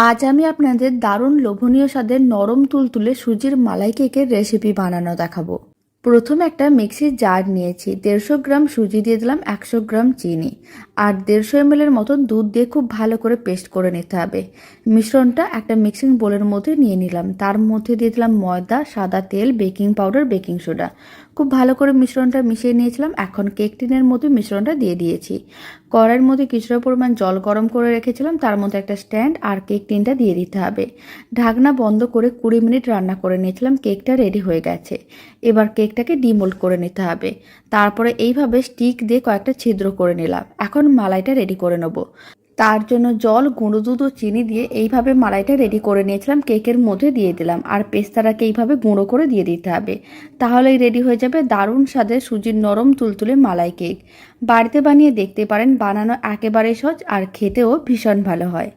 আজ আমি আপনাদের দারুণ লোভনীয় স্বাদের নরম তুলতুলে সুজির মালাই কেকের রেসিপি বানানো দেখাবো। প্রথমে একটা মিক্সির জার নিয়েছি, 150 গ্রাম সুজি দিয়ে দিলাম, 100 গ্রাম চিনি আর 150 ml এর মতন দুধ দিয়ে খুব ভালো করে পেস্ট করে নিতে হবে। মিশ্রণটা একটা মিক্সিং বোলের মধ্যে নিয়ে নিলাম, তার মধ্যে দিয়ে দিলাম ময়দা, সাদা তেল, বেকিং পাউডার, বেকিং সোডা। খুব ভালো করে মিশ্রণটা মিশিয়ে নিয়েছিলাম। এখন কেক টিনের মধ্যে মিশ্রণটা দিয়ে দিয়েছি। কড়াইয়ের মধ্যে কিছুটা পরিমাণ জল গরম করে রেখেছিলাম, তার মধ্যে একটা স্ট্যান্ড আর কেক টিনটা দিয়ে দিতে হবে। ঢাকনা বন্ধ করে 20 মিনিট রান্না করে নিয়েছিলাম। কেকটা রেডি হয়ে গেছে। এবার কেকটাকে ডিমোল্ড করে নিতে হবে। তারপরে এইভাবে স্টিক দিয়ে কয়েকটা ছিদ্র করে নিলাম। এখন মালাইটা রেডি করে নেব। তার জন্য জল, গুঁড়ো দুধ ও চিনি দিয়ে এইভাবে মালাইটা রেডি করে নিয়েছিলাম। কেকের মধ্যে দিয়ে দিলাম আর পেস্তাটাকে এইভাবে গুঁড়ো করে দিয়ে দিতে হবে। তাহলেই রেডি হয়ে যাবে দারুণ স্বাদের সুজির নরম তুলতুলে মালাই কেক। বাড়িতে বানিয়ে দেখতে পারেন, বানানো একেবারে সহজ আর খেতেও ভীষণ ভালো হয়।